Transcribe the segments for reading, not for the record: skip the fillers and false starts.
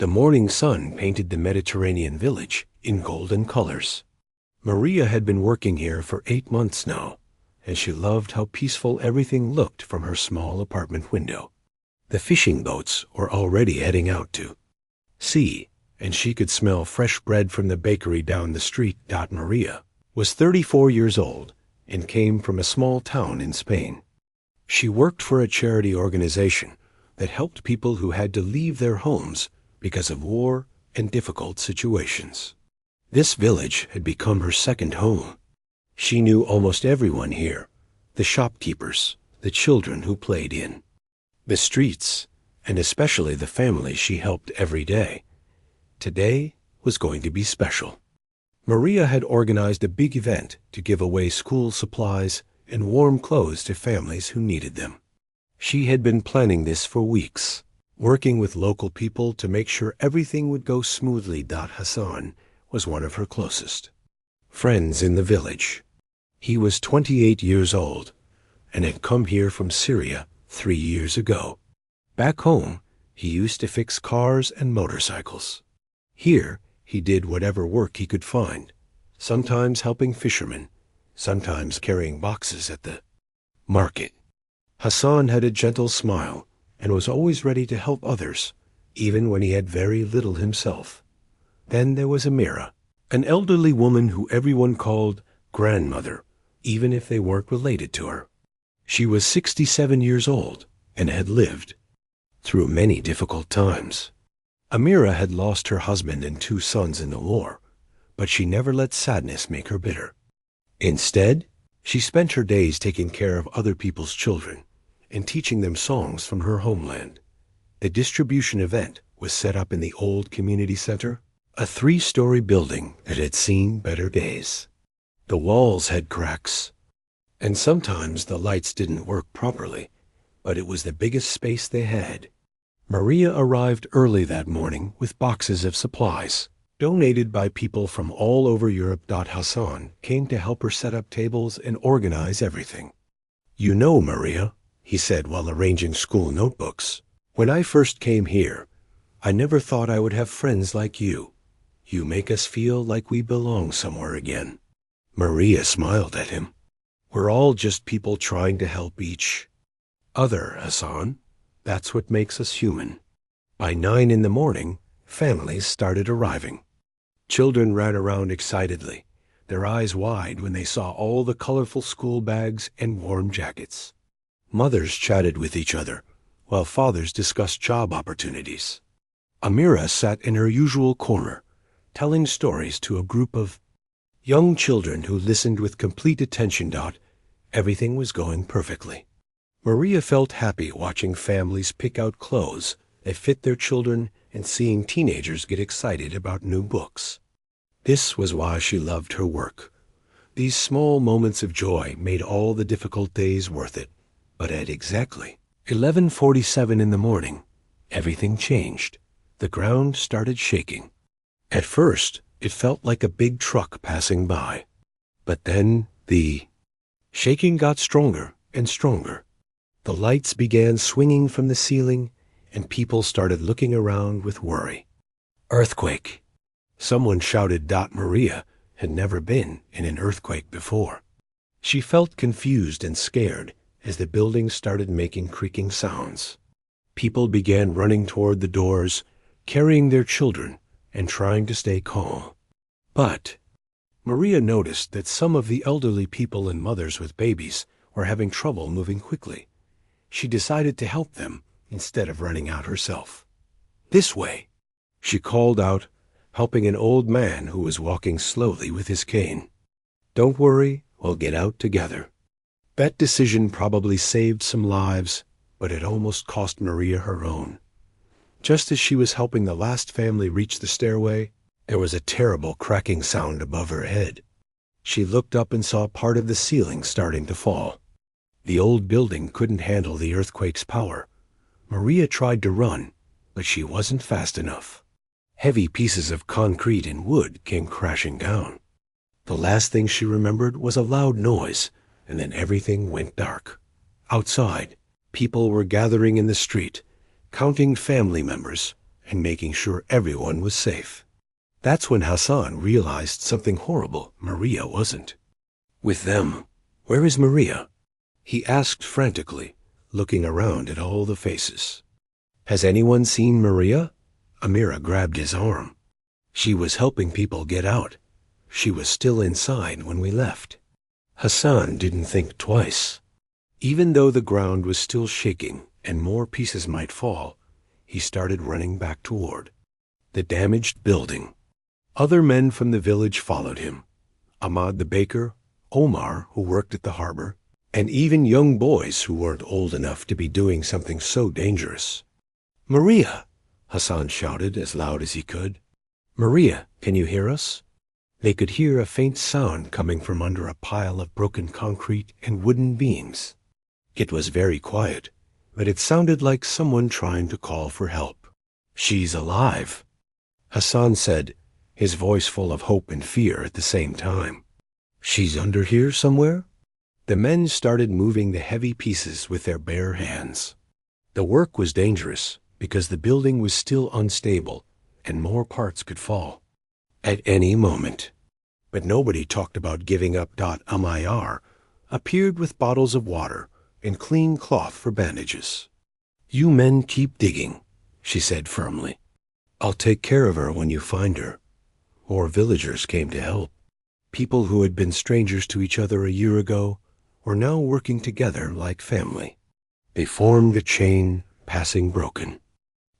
The morning sun painted the Mediterranean village in golden colors. Maria had been working here for 8 months now, and she loved how peaceful everything looked from her small apartment window. The fishing boats were already heading out to sea, and she could smell fresh bread from the bakery down the street. Maria was 34 years old and came from a small town in Spain. She worked for a charity organization that helped people who had to leave their homes because of war and difficult situations. This village had become her second home. She knew almost everyone here, the shopkeepers, the children who played in the streets, and especially the families she helped every day. Today was going to be special. Maria had organized a big event to give away school supplies and warm clothes to families who needed them. She had been planning this for weeks, working with local people to make sure everything would go smoothly. Hassan was one of her closest friends in the village. He was 28 years old and had come here from Syria 3 years ago. Back home, he used to fix cars and motorcycles. Here, he did whatever work he could find, sometimes helping fishermen, sometimes carrying boxes at the market. Hassan had a gentle smile and was always ready to help others, even when he had very little himself. Then there was Amira, an elderly woman who everyone called grandmother, even if they weren't related to her. She was 67 years old and had lived through many difficult times. Amira had lost her husband and 2 sons in the war, but she never let sadness make her bitter. Instead, she spent her days taking care of other people's children and teaching them songs from her homeland. The distribution event was set up in the old community center, a 3-story building that had seen better days. The walls had cracks, and sometimes the lights didn't work properly, but it was the biggest space they had. Maria arrived early that morning with boxes of supplies, donated by people from all over Europe. Hassan came to help her set up tables and organize everything. "You know, Maria," he said while arranging school notebooks, "when I first came here, I never thought I would have friends like you. You make us feel like we belong somewhere again." Maria smiled at him. "We're all just people trying to help each other, Hassan. That's what makes us human." By 9 in the morning, families started arriving. Children ran around excitedly, their eyes wide when they saw all the colorful school bags and warm jackets. Mothers chatted with each other, while fathers discussed job opportunities. Amira sat in her usual corner, telling stories to a group of young children who listened with complete attention. Everything was going perfectly. Maria felt happy watching families pick out clothes that fit their children and seeing teenagers get excited about new books. This was why she loved her work. These small moments of joy made all the difficult days worth it. But at exactly 11:47 in the morning, everything changed. The ground started shaking. At first, it felt like a big truck passing by. But then the shaking got stronger and stronger. The lights began swinging from the ceiling, and people started looking around with worry. "Earthquake!" Someone shouted. Maria had never been in an earthquake before. She felt confused and scared as the building started making creaking sounds. People began running toward the doors, carrying their children and trying to stay calm. But Maria noticed that some of the elderly people and mothers with babies were having trouble moving quickly. She decided to help them instead of running out herself. "This way," she called out, helping an old man who was walking slowly with his cane. "Don't worry, we'll get out together." That decision probably saved some lives, but it almost cost Maria her own. Just as she was helping the last family reach the stairway, there was a terrible cracking sound above her head. She looked up and saw part of the ceiling starting to fall. The old building couldn't handle the earthquake's power. Maria tried to run, but she wasn't fast enough. Heavy pieces of concrete and wood came crashing down. The last thing she remembered was a loud noise, and then everything went dark. Outside, people were gathering in the street, counting family members and making sure everyone was safe. That's when Hassan realized something horrible. Maria wasn't with them. Where is Maria? He asked frantically, looking around at all the faces. Has anyone seen Maria? Amira grabbed his arm. She was helping people get out. She was still inside when we left. Hassan didn't think twice. Even though the ground was still shaking and more pieces might fall, he started running back toward the damaged building. Other men from the village followed him. Ahmad the baker, Omar, who worked at the harbor, and even young boys who weren't old enough to be doing something so dangerous. Maria! Hassan shouted as loud as he could. Maria, can you hear us? They could hear a faint sound coming from under a pile of broken concrete and wooden beams. It was very quiet, but it sounded like someone trying to call for help. She's alive, Hassan said, his voice full of hope and fear at the same time. She's under here somewhere? The men started moving the heavy pieces with their bare hands. The work was dangerous because the building was still unstable and more parts could fall at any moment. But nobody talked about giving up. Amir appeared with bottles of water and clean cloth for bandages. You men keep digging, she said firmly. I'll take care of her when you find her. More villagers came to help. People who had been strangers to each other a year ago were now working together like family. They formed a chain, passing broken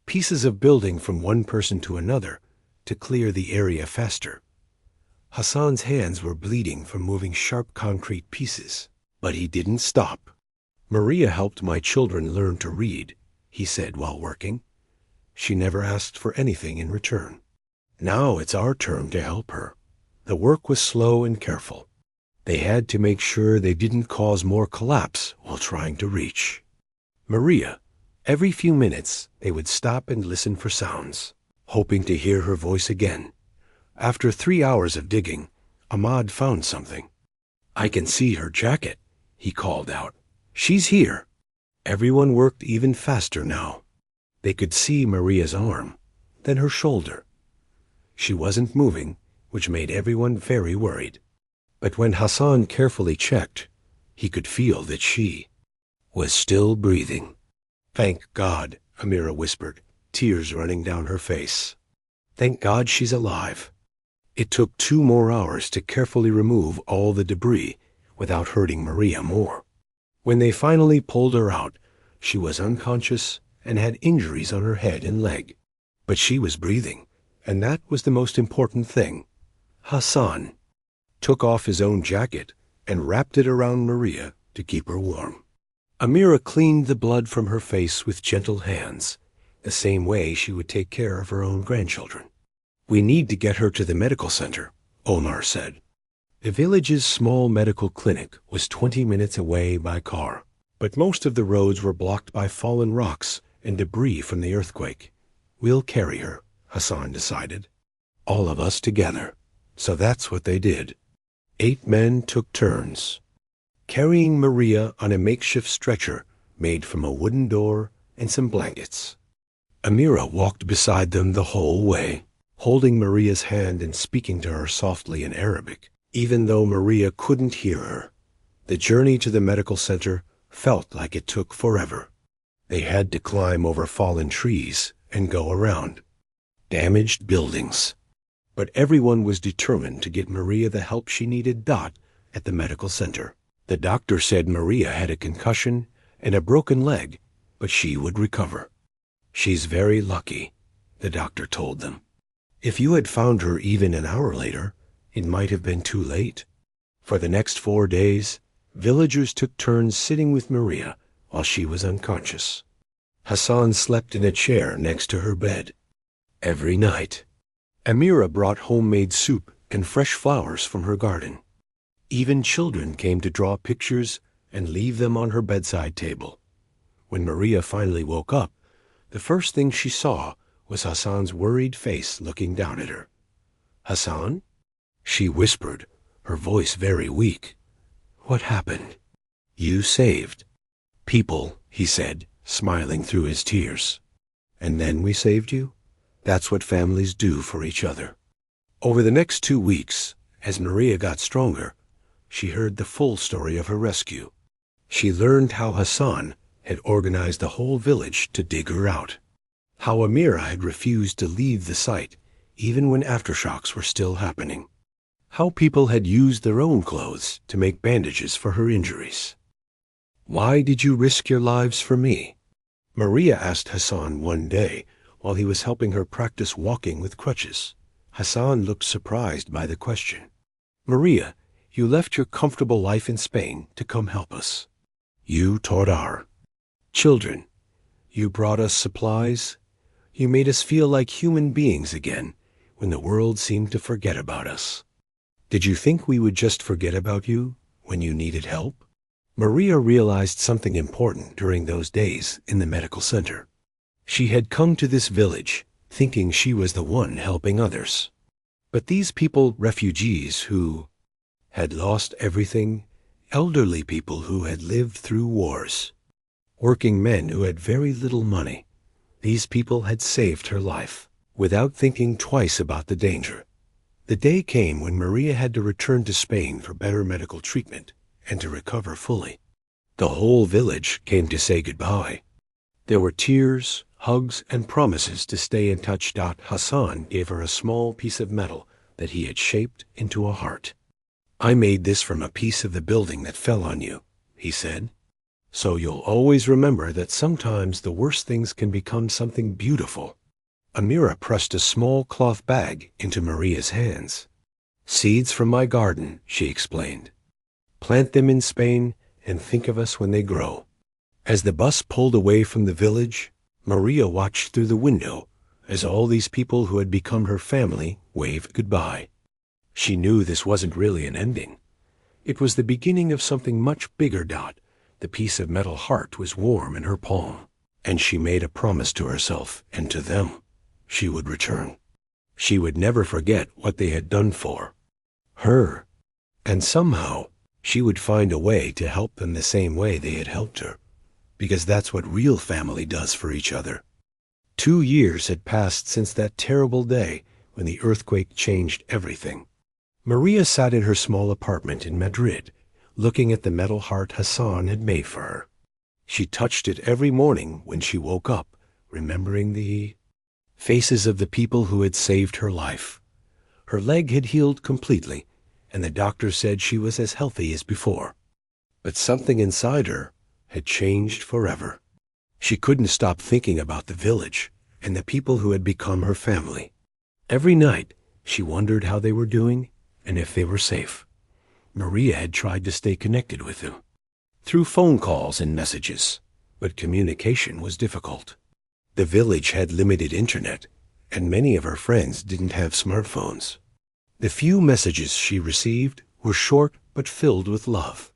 pieces of building from one person to another to clear the area faster. Hassan's hands were bleeding from moving sharp concrete pieces, but he didn't stop. Maria helped my children learn to read, he said while working. She never asked for anything in return. Now it's our turn to help her. The work was slow and careful. They had to make sure they didn't cause more collapse while trying to reach Maria. Every few minutes, they would stop and listen for sounds, hoping to hear her voice again. After 3 hours of digging, Ahmad found something. I can see her jacket, he called out. She's here. Everyone worked even faster now. They could see Maria's arm, then her shoulder. She wasn't moving, which made everyone very worried. But when Hassan carefully checked, he could feel that she was still breathing. Thank God, Amira whispered, tears running down her face. Thank God she's alive. It took 2 more hours to carefully remove all the debris without hurting Maria more. When they finally pulled her out, she was unconscious and had injuries on her head and leg. But she was breathing, and that was the most important thing. Hassan took off his own jacket and wrapped it around Maria to keep her warm. Amira cleaned the blood from her face with gentle hands, the same way she would take care of her own grandchildren. We need to get her to the medical center, Omar said. The village's small medical clinic was 20 minutes away by car, but most of the roads were blocked by fallen rocks and debris from the earthquake. We'll carry her, Hassan decided. All of us together. So that's what they did. 8 men took turns, carrying Maria on a makeshift stretcher made from a wooden door and some blankets. Amira walked beside them the whole way, holding Maria's hand and speaking to her softly in Arabic. Even though Maria couldn't hear her, the journey to the medical center felt like it took forever. They had to climb over fallen trees and go around damaged buildings. But everyone was determined to get Maria the help she needed. At the medical center, the doctor said Maria had a concussion and a broken leg, but she would recover. She's very lucky, the doctor told them. If you had found her even an hour later, it might have been too late. For the next 4 days, villagers took turns sitting with Maria while she was unconscious. Hassan slept in a chair next to her bed every night. Amira brought homemade soup and fresh flowers from her garden. Even children came to draw pictures and leave them on her bedside table. When Maria finally woke up, the first thing she saw was Hassan's worried face looking down at her. Hassan? She whispered, her voice very weak. What happened? You saved people, he said, smiling through his tears. And then we saved you? That's what families do for each other. Over the next 2 weeks, as Maria got stronger, she heard the full story of her rescue. She learned how Hassan had organized the whole village to dig her out, how Amira had refused to leave the site even when aftershocks were still happening, how people had used their own clothes to make bandages for her injuries. "Why did you risk your lives for me?" Maria asked Hassan one day while he was helping her practice walking with crutches. Hassan looked surprised by the question. "Maria, you left your comfortable life in Spain to come help us. You taught our children. You brought us supplies. You made us feel like human beings again when the world seemed to forget about us. Did you think we would just forget about you when you needed help?" Maria realized something important during those days in the medical center. She had come to this village thinking she was the one helping others. But these people, refugees who had lost everything, elderly people who had lived through wars, working men who had very little money, these people had saved her life without thinking twice about the danger. The day came when Maria had to return to Spain for better medical treatment and to recover fully. The whole village came to say goodbye. There were tears, hugs, and promises to stay in touch. Hassan gave her a small piece of metal that he had shaped into a heart. "I made this from a piece of the building that fell on you," he said. "So you'll always remember that sometimes the worst things can become something beautiful." Amira pressed a small cloth bag into Maria's hands. "Seeds from my garden," she explained. "Plant them in Spain and think of us when they grow." As the bus pulled away from the village, Maria watched through the window as all these people who had become her family waved goodbye. She knew this wasn't really an ending. It was the beginning of something much bigger. The piece of metal heart was warm in her palm, and she made a promise to herself and to them. She would return. She would never forget what they had done for her, and somehow she would find a way to help them the same way they had helped her, because that's what real family does for each other. 2 years had passed since that terrible day when the earthquake changed everything. Maria sat in her small apartment in Madrid, looking at the metal heart Hassan had made for her. She touched it every morning when she woke up, remembering the faces of the people who had saved her life. Her leg had healed completely, and the doctor said she was as healthy as before. But something inside her had changed forever. She couldn't stop thinking about the village and the people who had become her family. Every night, she wondered how they were doing and if they were safe. Maria had tried to stay connected with them through phone calls and messages, but communication was difficult. The village had limited internet, and many of her friends didn't have smartphones. The few messages she received were short but filled with love.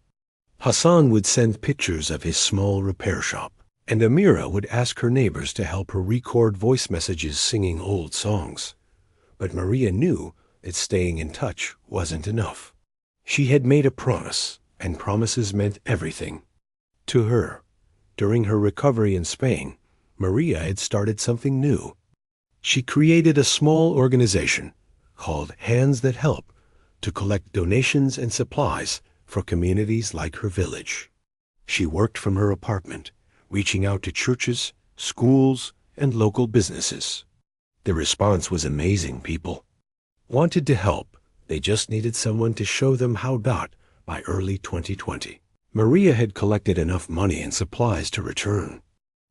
Hassan would send pictures of his small repair shop, and Amira would ask her neighbors to help her record voice messages singing old songs. But Maria knew that staying in touch wasn't enough. She had made a promise, and promises meant everything to her. During her recovery in Spain, Maria had started something new. She created a small organization called Hands That Help to collect donations and supplies for communities like her village. She worked from her apartment, reaching out to churches, schools, and local businesses. The response was amazing. People wanted to help. They just needed someone to show them how. By early 2020, Maria had collected enough money and supplies to return.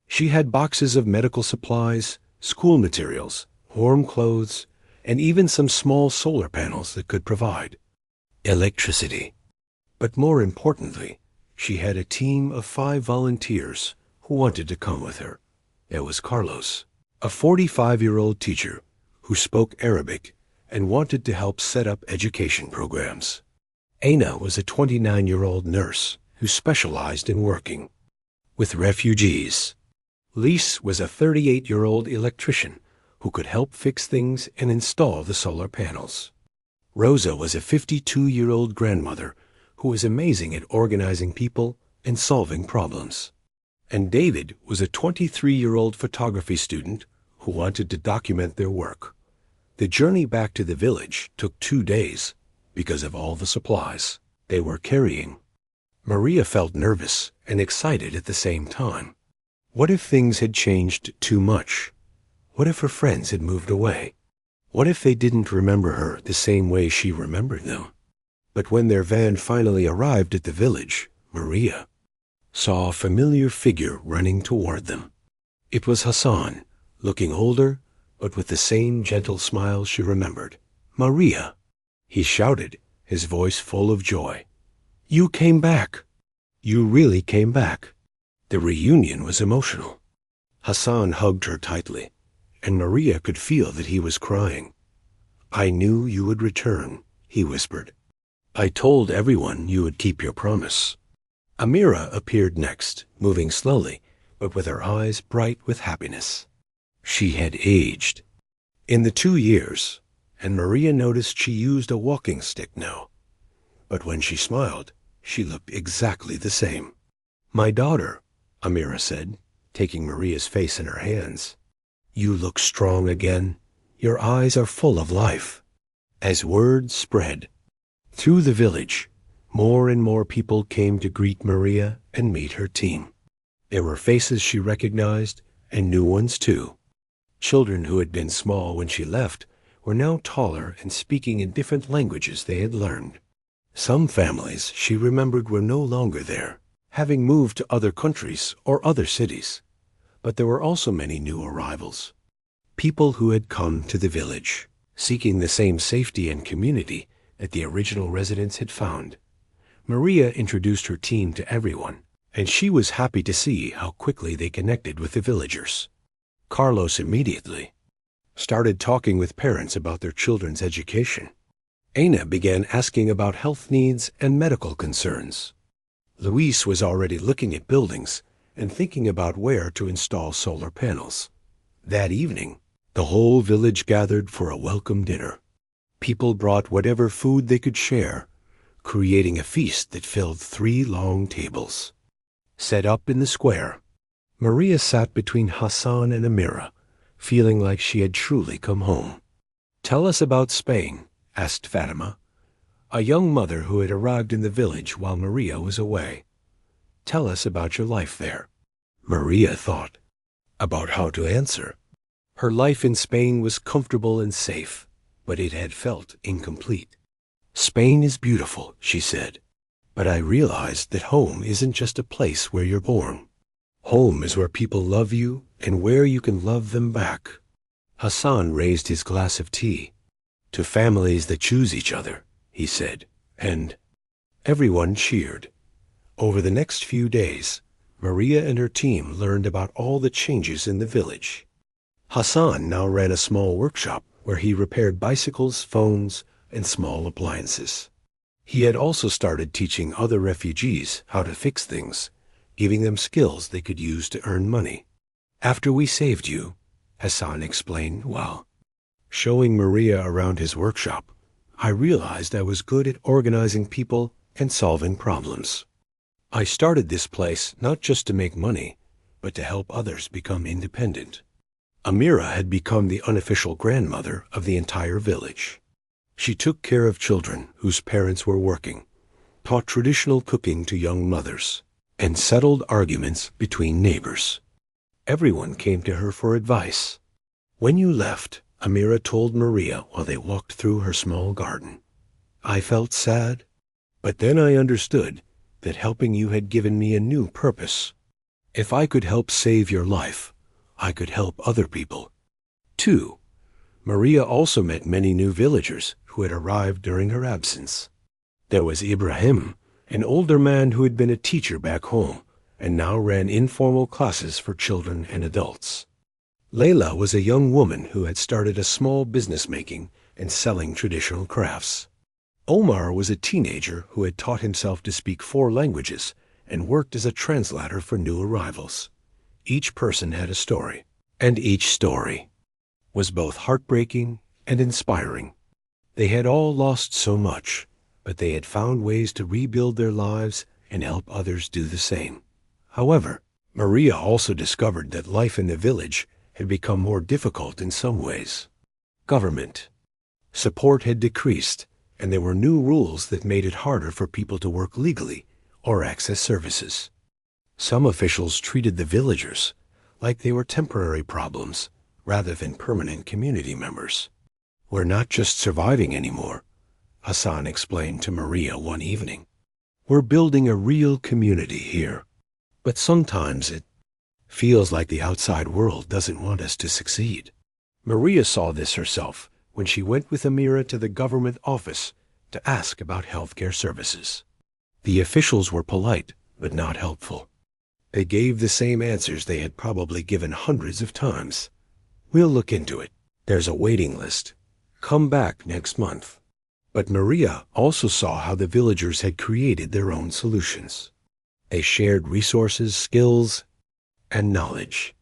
She had boxes of medical supplies, school materials, warm clothes, and even some small solar panels that could provide electricity. But more importantly, she had a team of 5 volunteers who wanted to come with her. There was Carlos, a 45-year-old teacher who spoke Arabic and wanted to help set up education programs. Aina was a 29-year-old nurse who specialized in working with refugees. Lise was a 38-year-old electrician who could help fix things and install the solar panels. Rosa was a 52-year-old grandmother who was amazing at organizing people and solving problems. And David was a 23-year-old photography student who wanted to document their work. The journey back to the village took 2 days because of all the supplies they were carrying. Maria felt nervous and excited at the same time. What if things had changed too much? What if her friends had moved away? What if they didn't remember her the same way she remembered them? But when their van finally arrived at the village, Maria saw a familiar figure running toward them. It was Hassan, looking older, but with the same gentle smile she remembered. "Maria!" He shouted, his voice full of joy. "You came back! You really came back!" The reunion was emotional. Hassan hugged her tightly, and Maria could feel that he was crying. "I knew you would return," he whispered. "I told everyone you would keep your promise." Amira appeared next, moving slowly, but with her eyes bright with happiness. She had aged. In the 2 years, and Maria noticed she used a walking stick now. But when she smiled, she looked exactly the same. "My daughter," Amira said, taking Maria's face in her hands. "You look strong again. Your eyes are full of life." As word spread through the village, more and more people came to greet Maria and meet her team. There were faces she recognized, and new ones too. Children who had been small when she left were now taller and speaking in different languages they had learned. Some families she remembered were no longer there, having moved to other countries or other cities. But there were also many new arrivals, people who had come to the village, seeking the same safety and community that the original residents had found. Maria introduced her team to everyone, and she was happy to see how quickly they connected with the villagers. Carlos immediately started talking with parents about their children's education. Ana began asking about health needs and medical concerns. Luis was already looking at buildings and thinking about where to install solar panels. That evening, the whole village gathered for a welcome dinner. People brought whatever food they could share, creating a feast that filled 3 long tables. Set up in the square, Maria sat between Hassan and Amira, feeling like she had truly come home. "Tell us about Spain," asked Fatima, a young mother who had arrived in the village while Maria was away. "Tell us about your life there." Maria thought about how to answer. Her life in Spain was comfortable and safe, but it had felt incomplete. "Spain is beautiful," she said, "but I realized that home isn't just a place where you're born. Home is where people love you and where you can love them back." Hassan raised his glass of tea. "To families that choose each other," he said, and everyone cheered. Over the next few days, Maria and her team learned about all the changes in the village. Hassan now ran a small workshop where he repaired bicycles, phones, and small appliances. He had also started teaching other refugees how to fix things, giving them skills they could use to earn money. "After we saved you," Hassan explained while showing Maria around his workshop, "I realized I was good at organizing people and solving problems. I started this place not just to make money, but to help others become independent." Amira had become the unofficial grandmother of the entire village. She took care of children whose parents were working, taught traditional cooking to young mothers, and settled arguments between neighbors. Everyone came to her for advice. "When you left," Amira told Maria while they walked through her small garden, "I felt sad, but then I understood that helping you had given me a new purpose. If I could help save your life, I could help other people, too." Maria also met many new villagers who had arrived during her absence. There was Ibrahim, an older man who had been a teacher back home and now ran informal classes for children and adults. Layla was a young woman who had started a small business making and selling traditional crafts. Omar was a teenager who had taught himself to speak 4 languages and worked as a translator for new arrivals. Each person had a story, and each story was both heartbreaking and inspiring. They had all lost so much, but they had found ways to rebuild their lives and help others do the same. However, Maria also discovered that life in the village had become more difficult in some ways. Government support had decreased, and there were new rules that made it harder for people to work legally or access services. Some officials treated the villagers like they were temporary problems rather than permanent community members. "We're not just surviving anymore," Hassan explained to Maria one evening. "We're building a real community here. But sometimes it feels like the outside world doesn't want us to succeed." Maria saw this herself when she went with Amira to the government office to ask about healthcare services. The officials were polite, but not helpful. They gave the same answers they had probably given hundreds of times. "We'll look into it. There's a waiting list. Come back next month." But Maria also saw how the villagers had created their own solutions. They shared resources, skills, and knowledge.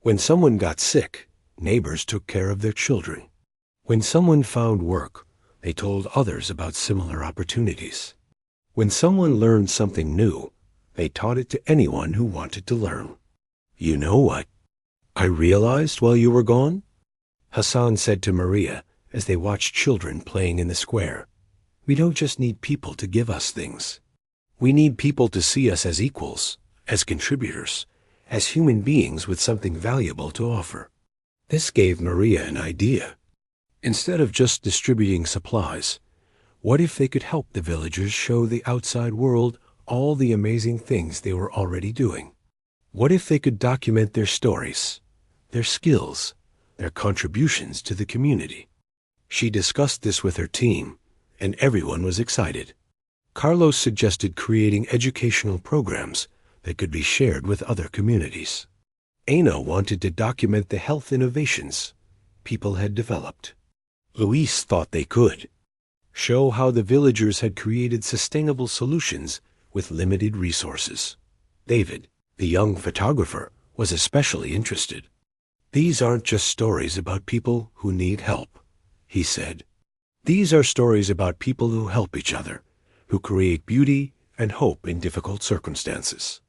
When someone got sick, neighbors took care of their children. When someone found work, they told others about similar opportunities. When someone learned something new, they taught it to anyone who wanted to learn. "You know what I realized while you were gone?" Hassan said to Maria as they watched children playing in the square. "We don't just need people to give us things. We need people to see us as equals, as contributors, as human beings with something valuable to offer." This gave Maria an idea. Instead of just distributing supplies, what if they could help the villagers show the outside world all the amazing things they were already doing? What if they could document their stories, their skills, their contributions to the community? She discussed this with her team, and everyone was excited. Carlos suggested creating educational programs that could be shared with other communities. Aina wanted to document the health innovations people had developed. Luis thought they could show how the villagers had created sustainable solutions with limited resources. David, the young photographer, was especially interested. "These aren't just stories about people who need help," he said. "These are stories about people who help each other, who create beauty and hope in difficult circumstances."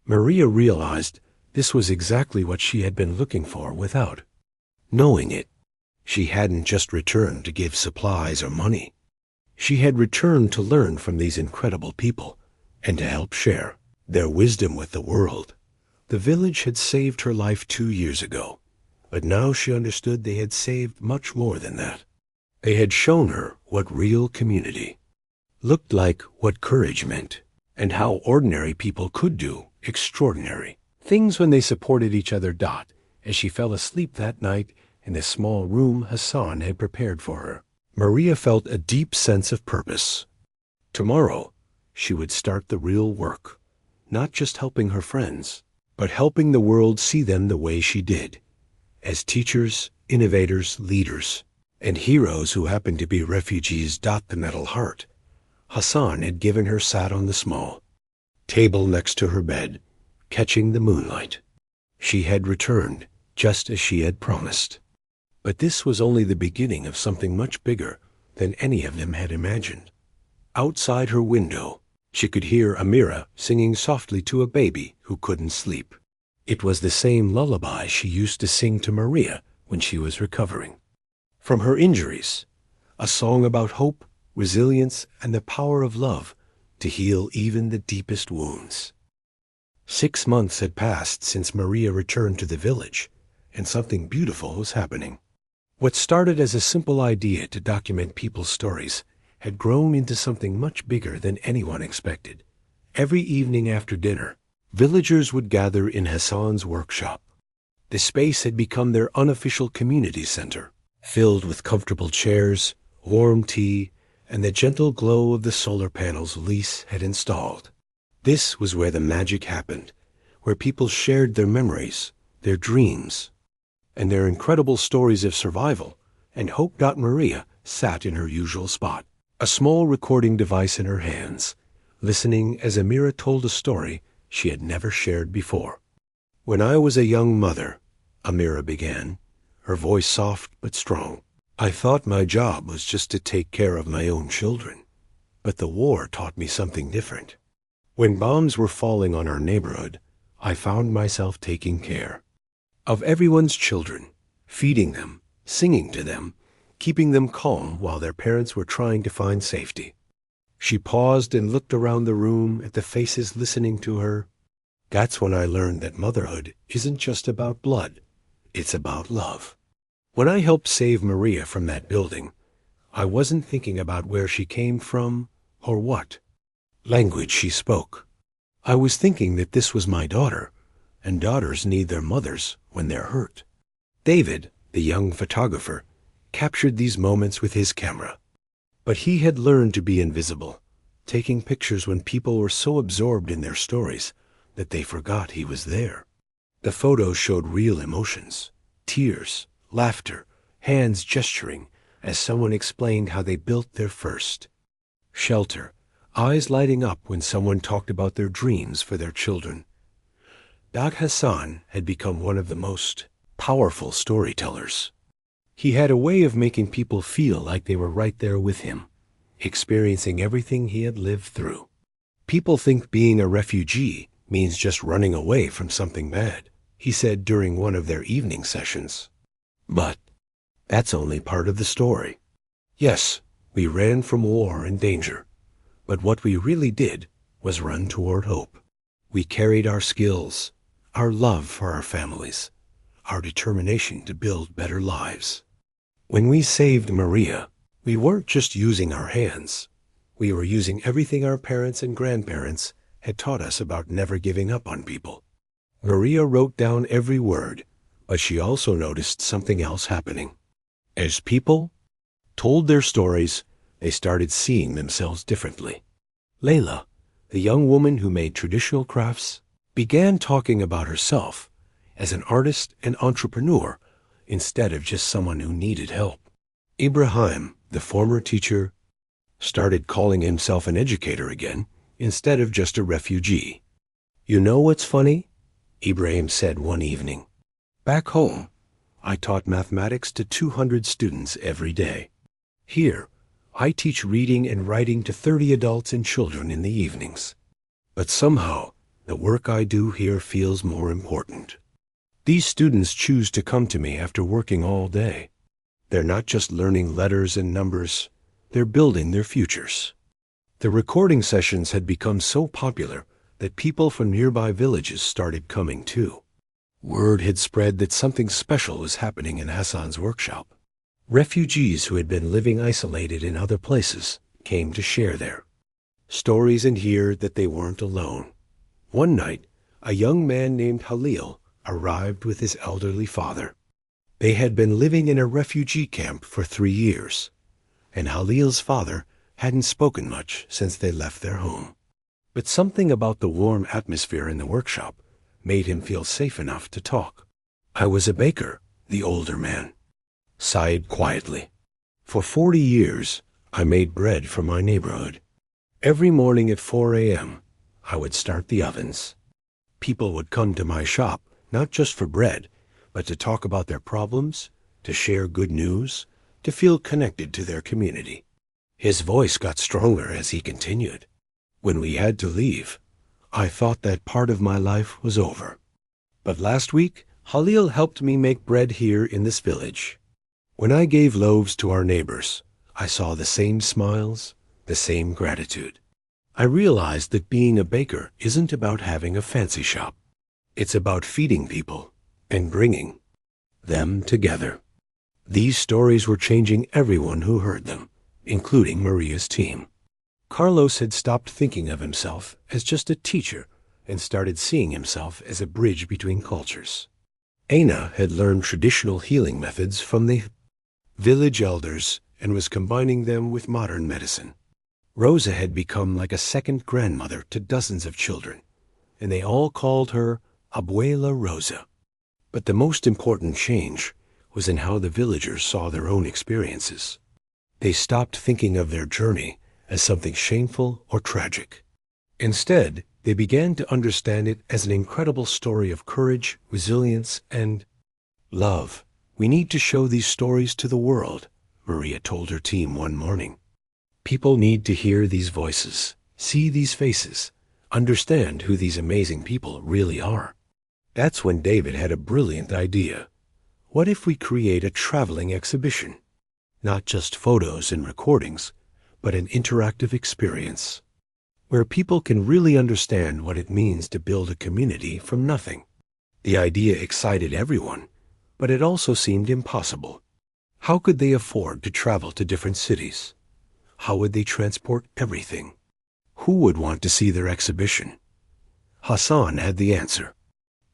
Maria realized this was exactly what she had been looking for without knowing it. She hadn't just returned to give supplies or money. She had returned to learn from these incredible people and to help share their wisdom with the world. The village had saved her life 2 years ago, but now she understood they had saved much more than that. They had shown her what real community looked like, what courage meant, and how ordinary people could do extraordinary things when they supported each other. As she fell asleep that night in the small room Hassan had prepared for her, Maria felt a deep sense of purpose. Tomorrow, she would start the real work, not just helping her friends, but helping the world see them the way she did, as teachers, innovators, leaders, and heroes who happened to be refugees. The metal heart Hassan had given her sat on the small table next to her bed, catching the moonlight. She had returned just as she had promised. But this was only the beginning of something much bigger than any of them had imagined. Outside her window, she could hear Amira singing softly to a baby who couldn't sleep. It was the same lullaby she used to sing to Maria when she was recovering from her injuries, a song about hope, resilience, and the power of love to heal even the deepest wounds. 6 months had passed since Maria returned to the village, and something beautiful was happening. What started as a simple idea to document people's stories had grown into something much bigger than anyone expected. Every evening after dinner, villagers would gather in Hassan's workshop. The space had become their unofficial community center, filled with comfortable chairs, warm tea, and the gentle glow of the solar panels Luis had installed. This was where the magic happened, where people shared their memories, their dreams, and their incredible stories of survival, and hope. Maria sat in her usual spot, a small recording device in her hands, listening as Amira told a story she had never shared before. "When I was a young mother," Amira began, her voice soft but strong, "I thought my job was just to take care of my own children. But the war taught me something different. When bombs were falling on our neighborhood, I found myself taking care. of everyone's children, feeding them, singing to them, keeping them calm while their parents were trying to find safety. She paused and looked around the room at the faces listening to her. That's when I learned that motherhood isn't just about blood, it's about love. When I helped save Maria from that building, I wasn't thinking about where she came from or what language she spoke. I was thinking that this was my daughter, and daughters need their mothers when they're hurt. David, the young photographer, captured these moments with his camera. But he had learned to be invisible, taking pictures when people were so absorbed in their stories that they forgot he was there. The photos showed real emotions, tears, laughter, hands gesturing as someone explained how they built their first shelter, eyes lighting up when someone talked about their dreams for their children. Dag Hassan had become one of the most powerful storytellers. He had a way of making people feel like they were right there with him, experiencing everything he had lived through. People think being a refugee means just running away from something bad, he said during one of their evening sessions. But that's only part of the story. Yes, we ran from war and danger, but what we really did was run toward hope. We carried our skills, our love for our families, our determination to build better lives. When we saved Maria, we weren't just using our hands. We were using everything our parents and grandparents had taught us about never giving up on people. Maria wrote down every word, but she also noticed something else happening. As people told their stories, they started seeing themselves differently. Layla, the young woman who made traditional crafts, began talking about herself as an artist and entrepreneur instead of just someone who needed help. Ibrahim, the former teacher, started calling himself an educator again instead of just a refugee. You know what's funny? Ibrahim said one evening. Back home, I taught mathematics to 200 students every day. Here, I teach reading and writing to 30 adults and children in the evenings. But somehow, the work I do here feels more important. These students choose to come to me after working all day. They're not just learning letters and numbers, they're building their futures. The recording sessions had become so popular that people from nearby villages started coming too. Word had spread that something special was happening in Hassan's workshop. Refugees who had been living isolated in other places came to share their stories and hear that they weren't alone. One night, a young man named Halil arrived with his elderly father. They had been living in a refugee camp for 3 years, and Halil's father hadn't spoken much since they left their home. But something about the warm atmosphere in the workshop made him feel safe enough to talk. I was a baker, the older man sighed quietly. For 40 years, I made bread for my neighborhood. Every morning at 4 a.m., I would start the ovens. People would come to my shop, not just for bread, but to talk about their problems, to share good news, to feel connected to their community. His voice got stronger as he continued. When we had to leave, I thought that part of my life was over. But last week, Halil helped me make bread here in this village. When I gave loaves to our neighbors, I saw the same smiles, the same gratitude. I realized that being a baker isn't about having a fancy shop. It's about feeding people and bringing them together. These stories were changing everyone who heard them, including Maria's team. Carlos had stopped thinking of himself as just a teacher and started seeing himself as a bridge between cultures. Aina had learned traditional healing methods from the village elders and was combining them with modern medicine. Rosa had become like a second grandmother to dozens of children, and they all called her Abuela Rosa. But the most important change was in how the villagers saw their own experiences. They stopped thinking of their journey as something shameful or tragic. Instead, they began to understand it as an incredible story of courage, resilience, and love. We need to show these stories to the world, Maria told her team one morning. People need to hear these voices, see these faces, understand who these amazing people really are. That's when David had a brilliant idea. What if we create a traveling exhibition? Not just photos and recordings, but an interactive experience, where people can really understand what it means to build a community from nothing. The idea excited everyone, but it also seemed impossible. How could they afford to travel to different cities? How would they transport everything? Who would want to see their exhibition? Hassan had the answer.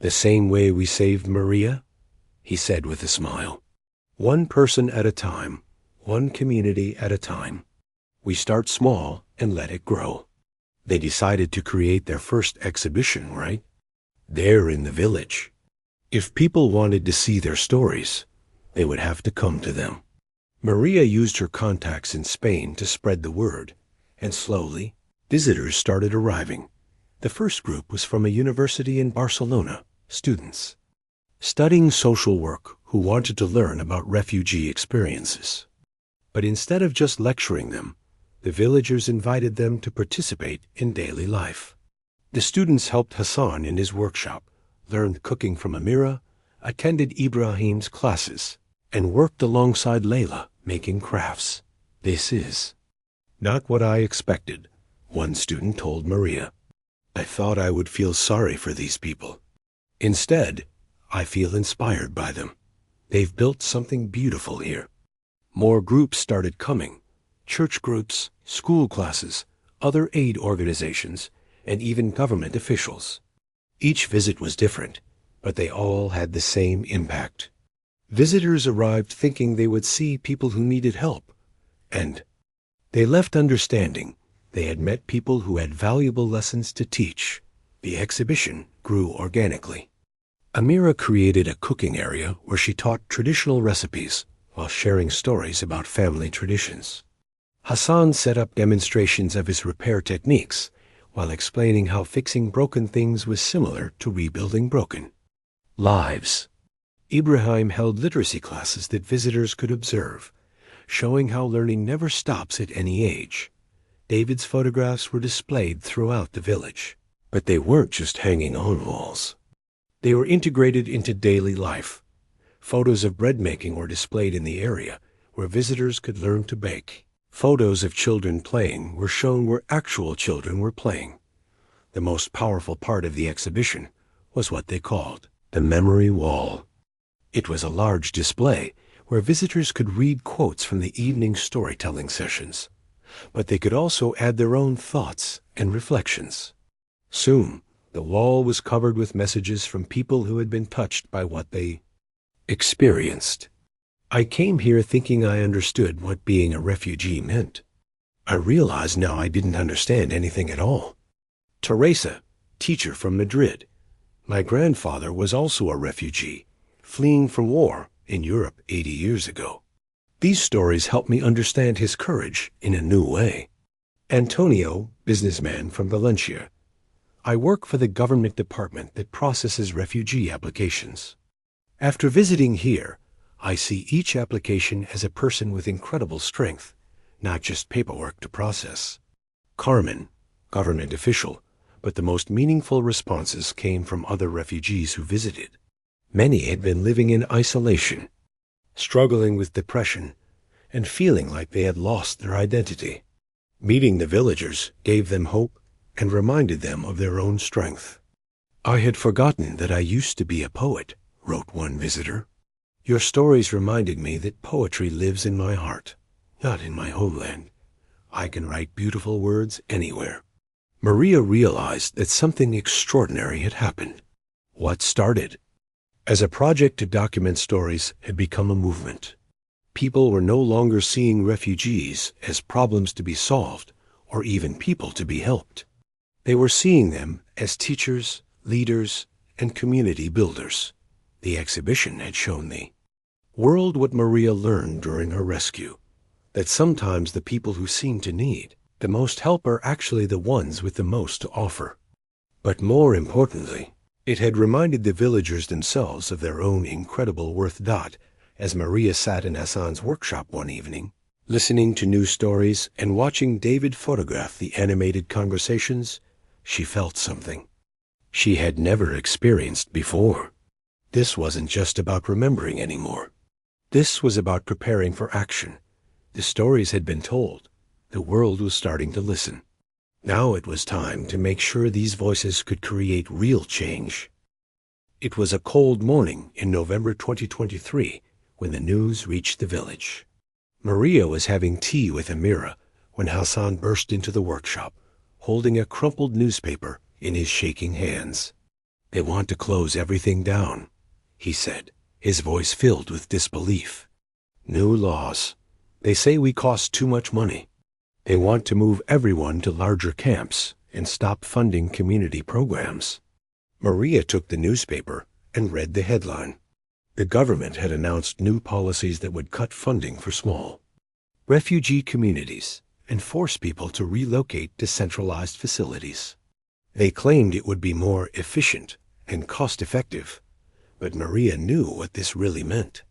The same way we saved Maria, he said with a smile. One person at a time, one community at a time. We start small and let it grow. They decided to create their first exhibition, right? There in the village. If people wanted to see their stories, they would have to come to them. Maria used her contacts in Spain to spread the word, and slowly, visitors started arriving. The first group was from a university in Barcelona, students studying social work who wanted to learn about refugee experiences. But instead of just lecturing them, the villagers invited them to participate in daily life. The students helped Hassan in his workshop, learned cooking from Amira, attended Ibrahim's classes, and worked alongside Layla, making crafts. This is not what I expected, one student told Maria. I thought I would feel sorry for these people. Instead, I feel inspired by them. They've built something beautiful here. More groups started coming. Church groups, school classes, other aid organizations, and even government officials. Each visit was different, but they all had the same impact. Visitors arrived thinking they would see people who needed help, and they left understanding they had met people who had valuable lessons to teach. The exhibition grew organically. Amira created a cooking area where she taught traditional recipes while sharing stories about family traditions. Hassan set up demonstrations of his repair techniques while explaining how fixing broken things was similar to rebuilding broken lives. Ibrahim held literacy classes that visitors could observe, showing how learning never stops at any age. David's photographs were displayed throughout the village, but they weren't just hanging on walls. They were integrated into daily life. Photos of bread making were displayed in the area where visitors could learn to bake. Photos of children playing were shown where actual children were playing. The most powerful part of the exhibition was what they called the memory wall. It was a large display where visitors could read quotes from the evening storytelling sessions, but they could also add their own thoughts and reflections. Soon, the wall was covered with messages from people who had been touched by what they experienced. I came here thinking I understood what being a refugee meant. I realized now I didn't understand anything at all. Teresa, teacher from Madrid. My grandfather was also a refugee, fleeing from war in Europe 80 years ago. These stories helped me understand his courage in a new way. Antonio, businessman from Valencia. I work for the government department that processes refugee applications. After visiting here, I see each application as a person with incredible strength, not just paperwork to process. Carmen, government official, but the most meaningful responses came from other refugees who visited. Many had been living in isolation, struggling with depression, and feeling like they had lost their identity. Meeting the villagers gave them hope and reminded them of their own strength. I had forgotten that I used to be a poet, wrote one visitor. Your stories reminded me that poetry lives in my heart, not in my homeland. I can write beautiful words anywhere. Maria realized that something extraordinary had happened. What started as a project to document stories had become a movement. People were no longer seeing refugees as problems to be solved or even people to be helped. They were seeing them as teachers, leaders, and community builders. The exhibition had shown the world what Maria learned during her rescue, that sometimes the people who seem to need the most help are actually the ones with the most to offer. But more importantly, it had reminded the villagers themselves of their own incredible worth. As Maria sat in Hassan's workshop one evening, listening to new stories and watching David photograph the animated conversations, she felt something. she had never experienced before. This wasn't just about remembering anymore. This was about preparing for action. The stories had been told. The world was starting to listen. Now it was time to make sure these voices could create real change. It was a cold morning in November 2023 when the news reached the village. Maria was having tea with Amira when Hassan burst into the workshop, holding a crumpled newspaper in his shaking hands. "They want to close everything down," he said, his voice filled with disbelief. "New laws. They say we cost too much money. They want to move everyone to larger camps and stop funding community programs." Maria took the newspaper and read the headline. The government had announced new policies that would cut funding for small refugee communities and force people to relocate to centralized facilities. They claimed it would be more efficient and cost-effective, but Maria knew what this really meant.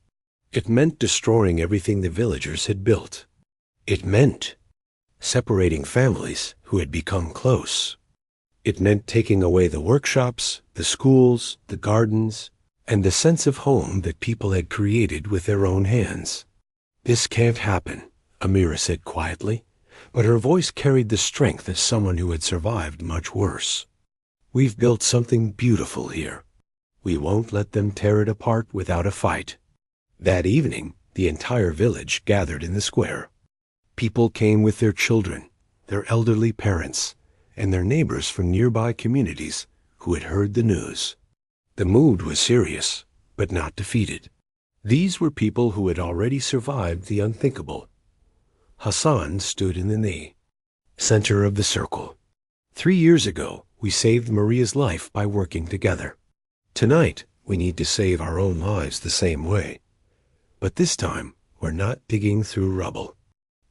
It meant destroying everything the villagers had built. It meant separating families who had become close. It meant taking away the workshops, the schools, the gardens, and the sense of home that people had created with their own hands. "This can't happen," Amira said quietly, but her voice carried the strength of someone who had survived much worse. "We've built something beautiful here. We won't let them tear it apart without a fight." That evening, the entire village gathered in the square. People came with their children, their elderly parents, and their neighbors from nearby communities who had heard the news. The mood was serious, but not defeated. These were people who had already survived the unthinkable. Hassan stood in the center of the circle. 3 years ago, we saved Maria's life by working together. Tonight, we need to save our own lives the same way. But this time, we're not digging through rubble.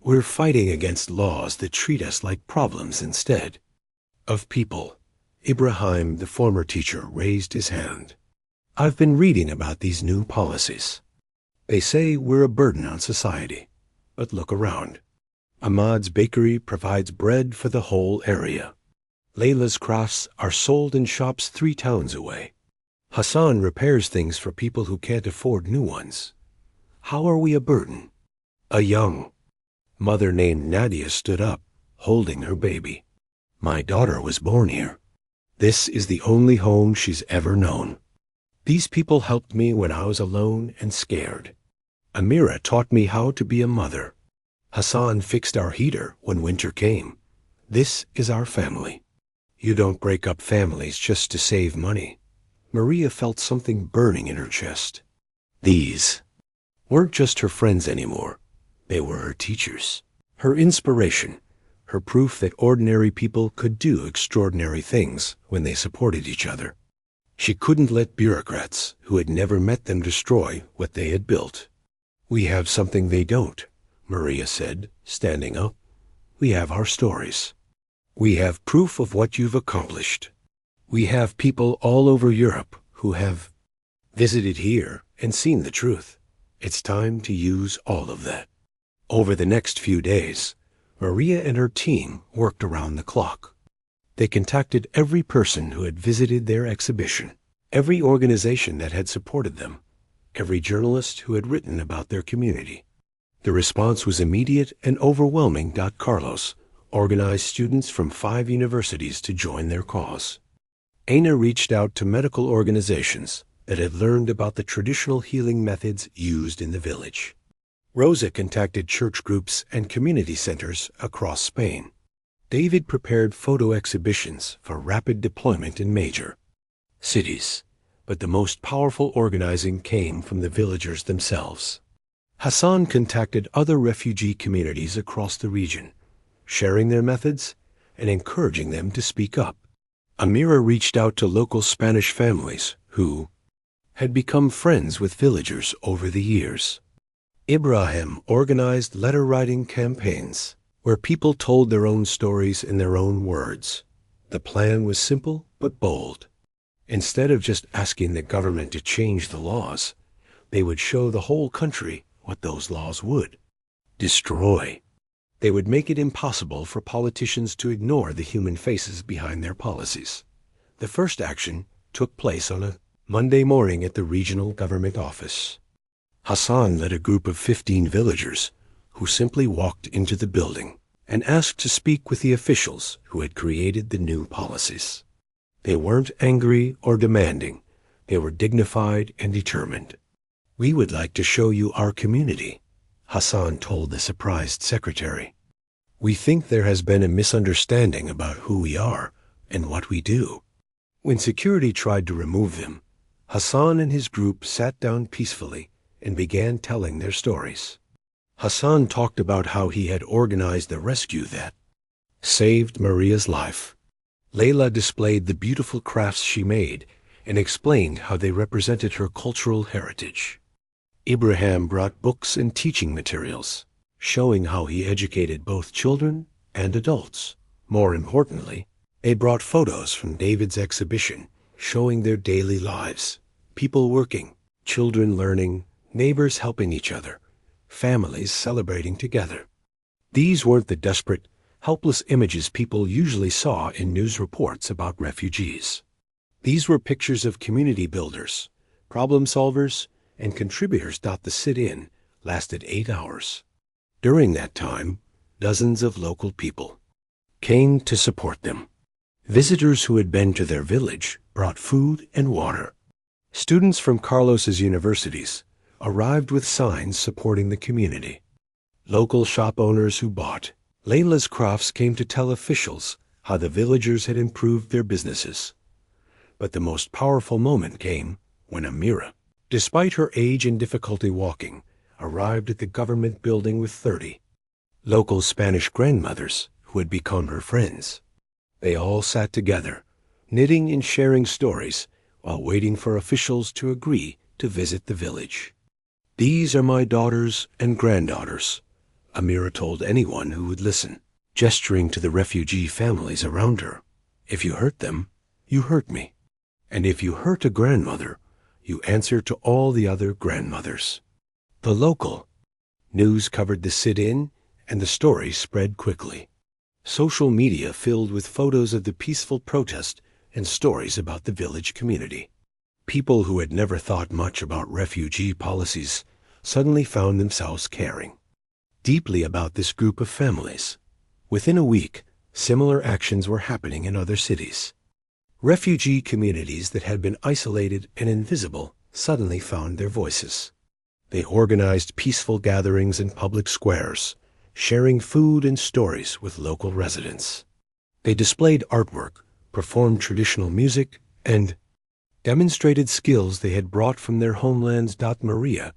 We're fighting against laws that treat us like problems instead of people. Ibrahim, the former teacher, raised his hand. "I've been reading about these new policies. They say we're a burden on society. But look around. Ahmad's bakery provides bread for the whole area. Layla's crafts are sold in shops 3 towns away. Hassan repairs things for people who can't afford new ones. How are we a burden?" A young mother named Nadia stood up, holding her baby. "My daughter was born here. This is the only home she's ever known. These people helped me when I was alone and scared. Amira taught me how to be a mother. Hassan fixed our heater when winter came. This is our family. You don't break up families just to save money." Maria felt something burning in her chest. These weren't just her friends anymore. They were her teachers, her inspiration, her proof that ordinary people could do extraordinary things when they supported each other. She couldn't let bureaucrats who had never met them destroy what they had built. "We have something they don't," Maria said, standing up. "We have our stories. We have proof of what you've accomplished. We have people all over Europe who have visited here and seen the truth. It's time to use all of that." Over the next few days, Maria and her team worked around the clock. They contacted every person who had visited their exhibition, every organization that had supported them, every journalist who had written about their community. The response was immediate and overwhelming. Carlos organized students from 5 universities to join their cause. Aina reached out to medical organizations that had learned about the traditional healing methods used in the village. Rosa contacted church groups and community centers across Spain. David prepared photo exhibitions for rapid deployment in major cities, but the most powerful organizing came from the villagers themselves. Hassan contacted other refugee communities across the region, sharing their methods and encouraging them to speak up. Amira reached out to local Spanish families who had become friends with villagers over the years. Ibrahim organized letter-writing campaigns where people told their own stories in their own words. The plan was simple but bold. Instead of just asking the government to change the laws, they would show the whole country what those laws would destroy. They would make it impossible for politicians to ignore the human faces behind their policies, The first action took place on a Monday morning at the regional government office. Hassan led a group of 15 villagers who simply walked into the building and asked to speak with the officials who had created the new policies. They weren't angry or demanding. They were dignified and determined. "We would like to show you our community," Hassan told the surprised secretary. "We think there has been a misunderstanding about who we are and what we do." When security tried to remove them, Hassan and his group sat down peacefully and began telling their stories. Hassan talked about how he had organized the rescue that saved Maria's life. Layla displayed the beautiful crafts she made and explained how they represented her cultural heritage. Ibrahim brought books and teaching materials, showing how he educated both children and adults. More importantly, they brought photos from David's exhibition, showing their daily lives, people working, children learning, neighbors helping each other, families celebrating together. These weren't the desperate, helpless images people usually saw in news reports about refugees. These were pictures of community builders, problem solvers, and contributors. The sit-in lasted 8 hours. During that time, dozens of local people came to support them. Visitors who had been to their village brought food and water. Students from Carlos's universities arrived with signs supporting the community. Local shop owners who bought Layla's crafts came to tell officials how the villagers had improved their businesses. But the most powerful moment came when Amira, despite her age and difficulty walking, arrived at the government building with 30 local Spanish grandmothers who had become her friends. They all sat together, knitting and sharing stories while waiting for officials to agree to visit the village. "These are my daughters and granddaughters," Amira told anyone who would listen, gesturing to the refugee families around her. "If you hurt them, you hurt me. And if you hurt a grandmother, you answer to all the other grandmothers." The local news covered the sit-in, and the story spread quickly. Social media filled with photos of the peaceful protest and stories about the village community. People who had never thought much about refugee policies suddenly found themselves caring deeply about this group of families. Within a week, similar actions were happening in other cities. Refugee communities that had been isolated and invisible suddenly found their voices. They organized peaceful gatherings in public squares, sharing food and stories with local residents. They displayed artwork, performed traditional music, and demonstrated skills they had brought from their homelands. Maria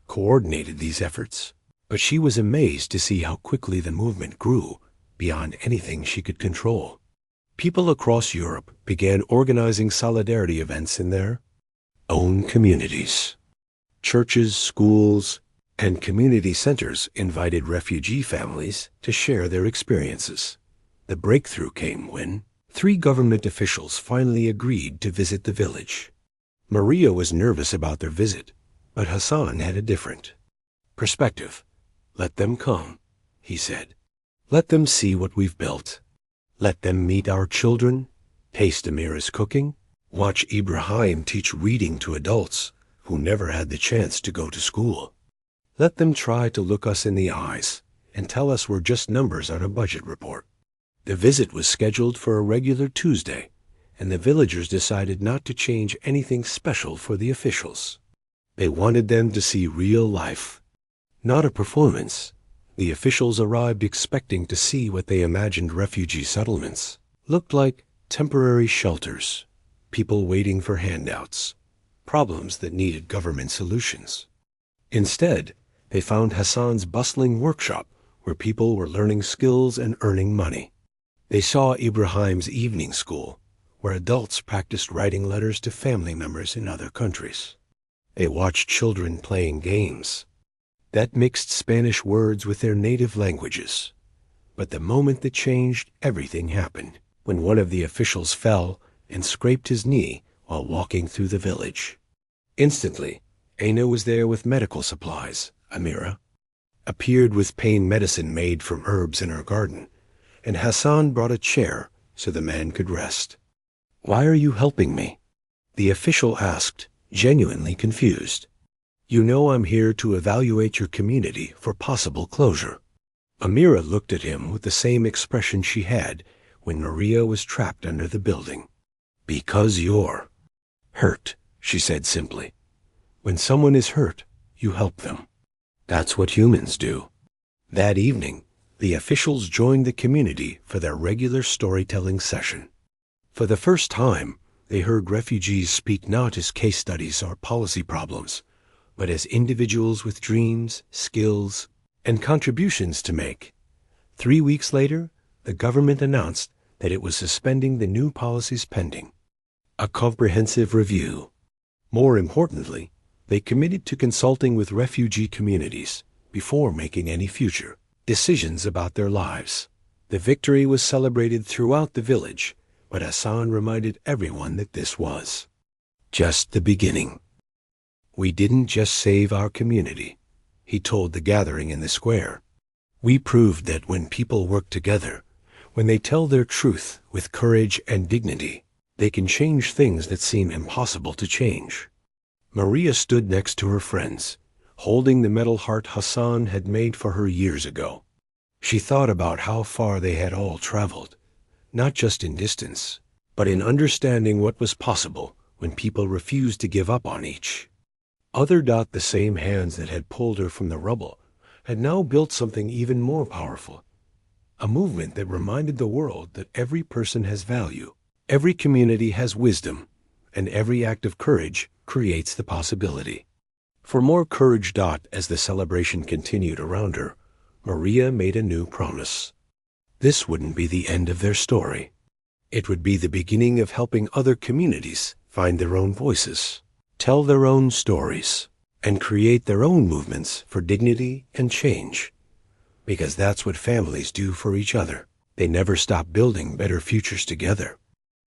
coordinated these efforts, but she was amazed to see how quickly the movement grew beyond anything she could control. People across Europe began organizing solidarity events in their own communities. Churches, schools, and community centers invited refugee families to share their experiences. The breakthrough came when 3 government officials finally agreed to visit the village. Maria was nervous about their visit, but Hassan had a different perspective. "Let them come," he said. "Let them see what we've built. Let them meet our children, taste Amira's cooking, watch Ibrahim teach reading to adults who never had the chance to go to school. Let them try to look us in the eyes and tell us we're just numbers on a budget report." The visit was scheduled for a regular Tuesday, and the villagers decided not to change anything special for the officials. They wanted them to see real life, not a performance. The officials arrived expecting to see what they imagined refugee settlements looked like: temporary shelters, people waiting for handouts, problems that needed government solutions. Instead, they found Hassan's bustling workshop where people were learning skills and earning money. They saw Ibrahim's evening school, where adults practiced writing letters to family members in other countries. They watched children playing games that mixed Spanish words with their native languages. But the moment that changed everything happened when one of the officials fell and scraped his knee while walking through the village. Instantly, Aina was there with medical supplies. Amira appeared with pain medicine made from herbs in her garden, and Hassan brought a chair so the man could rest. "Why are you helping me?" the official asked, genuinely confused. "You know I'm here to evaluate your community for possible closure." Amira looked at him with the same expression she had when Maria was trapped under the building. "Because you're hurt," she said simply. "When someone is hurt, you help them. That's what humans do." That evening, the officials joined the community for their regular storytelling session. For the first time, they heard refugees speak not as case studies or policy problems, but as individuals with dreams, skills, and contributions to make. 3 weeks later, the government announced that it was suspending the new policies pending a comprehensive review. More importantly, they committed to consulting with refugee communities before making any future decisions about their lives. The victory was celebrated throughout the village, but Hassan reminded everyone that this was just the beginning. "We didn't just save our community," he told the gathering in the square. "We proved that when people work together, when they tell their truth with courage and dignity, they can change things that seem impossible to change." Maria stood next to her friends, holding the metal heart Hassan had made for her years ago. She thought about how far they had all traveled, not just in distance, but in understanding what was possible when people refused to give up on each. The same hands that had pulled her from the rubble, had now built something even more powerful. A movement that reminded the world that every person has value, every community has wisdom, and every act of courage creates the possibility for more courage. As the celebration continued around her, Maria made a new promise. This wouldn't be the end of their story. It would be the beginning of helping other communities find their own voices, tell their own stories, and create their own movements for dignity and change. Because that's what families do for each other. They never stop building better futures together.